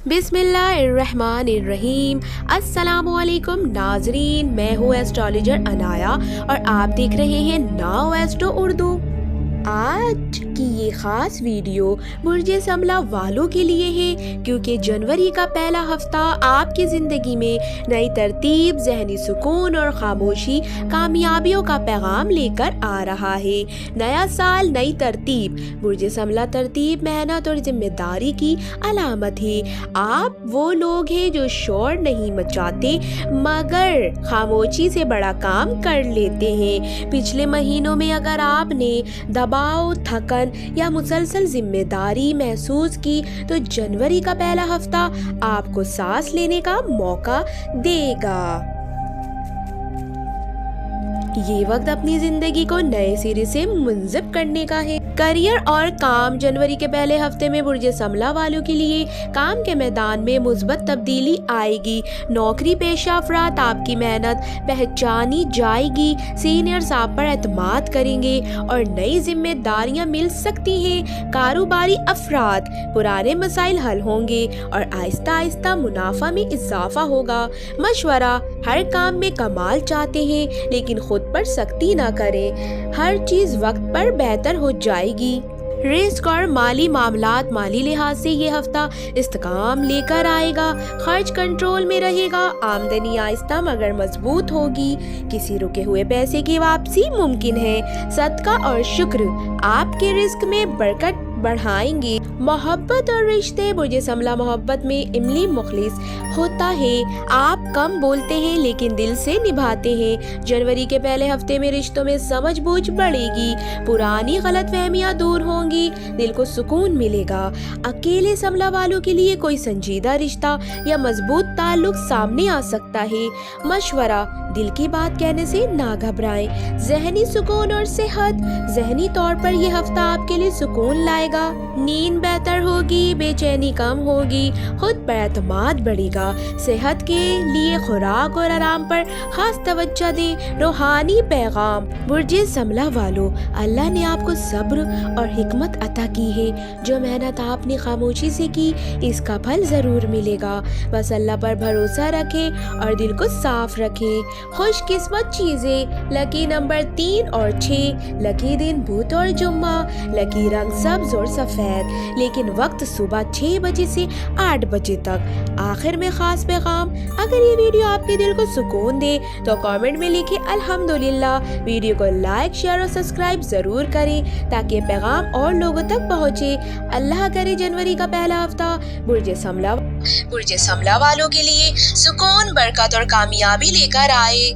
बिस्मिल्लाहिर्रहमानिर्रहीम। अस्सलामुअलैकुम नाजरीन, मैं हूँ एस्ट्रोलॉजर अनाया और आप देख रहे हैं नाउ एस्ट्रो उर्दू। आज की ये ख़ास वीडियो बुर्जे समला वालों के लिए है, क्योंकि जनवरी का पहला हफ्ता आपकी ज़िंदगी में नई तरतीब, जहनी सुकून और खामोशी कामयाबियों का पैगाम लेकर आ रहा है। नया साल, नई तरतीब। बुर्जे समला तरतीब, मेहनत और जिम्मेदारी की अलामत है। आप वो लोग हैं जो शोर नहीं मचाते मगर खामोशी से बड़ा काम कर लेते हैं। पिछले महीनों में अगर आपने दबाव, थकन या मुसलसल जिम्मेदारी महसूस की तो जनवरी का पहला हफ्ता आपको सांस लेने का मौका देगा। ये वक्त अपनी जिंदगी को नए सिरे से मुंज़िब करने का है। करियर और काम। जनवरी के पहले हफ्ते में बुर्जे समला वालों के लिए काम के मैदान में मुस्बत तब्दीली आएगी। नौकरी पेशा अफराद आपकी मेहनत पहचानी जाएगी। सीनियर्स आप पर एतमाद करेंगे और नई जिम्मेदारियां मिल सकती हैं। कारोबारी अफराद, पुराने मसाइल हल होंगे और आहिस्ता आहिस्ता मुनाफा में इजाफा होगा। मशवरा, हर काम में कमाल चाहते हैं लेकिन खुद पर सख्ती ना करें, हर चीज वक्त पर बेहतर हो जाएगी। रिस्क और माली मामलात। माली लिहाज से ये हफ्ता इस्तेकाम लेकर आएगा। खर्च कंट्रोल में रहेगा। आमदनी आहिस्ता मगर मजबूत होगी। किसी रुके हुए पैसे की वापसी मुमकिन है। सदका और शुक्र आपके रिस्क में बरकत बढ़ाएंगे। मोहब्बत और रिश्ते। बुर्जे समला मोहब्बत में इमली मुखलिस होता है। आप कम बोलते हैं लेकिन दिल से निभाते हैं। जनवरी के पहले हफ्ते में रिश्तों में समझ बूझ बढ़ेगी। पुरानी गलतफहमियां दूर होंगी। दिल को सुकून मिलेगा। अकेले समला वालों के लिए कोई संजीदा रिश्ता या मजबूत ताल्लुक सामने आ सकता है। मशवरा, दिल की बात कहने से ना घबराएं। जहनी सुकून और सेहत। जहनी तौर पर यह हफ्ता आपके लिए सुकून लाएगा। नींद बेहतर होगी, बेचैनी कम होगी, खुद पर एतमाद बढ़ेगा। सेहत के लिए खुराक और आराम पर खास तवज्जो दें। रूहानी पैगाम। बुर्जे समला वालों, अल्लाह ने आपको सब्र और हिकमत अता की है। जो मेहनत आपने खामोशी से की इसका फल जरूर मिलेगा। बस अल्लाह पर भरोसा रखें और दिल को साफ रखें। खुशकिस्मत चीजें। लकी नंबर 3 और 6। लकी दिन बुध और जुम्मा। लकी रंग सब्ज और सफेद, लेकिन वक्त सुबह 6 बजे से 8 बजे तक। आखिर में खास पैगाम, अगर ये वीडियो आपके दिल को सुकून दे तो कमेंट में लिखें अल्हम्दुलिल्लाह। वीडियो को लाइक, शेयर और सब्सक्राइब जरूर करें ताकि पैगाम और लोगों तक पहुँचे। अल्लाह करे जनवरी का पहला हफ्ता बुर्जे समला वालों के लिए सुकून, बरकत और कामयाबी लेकर आए।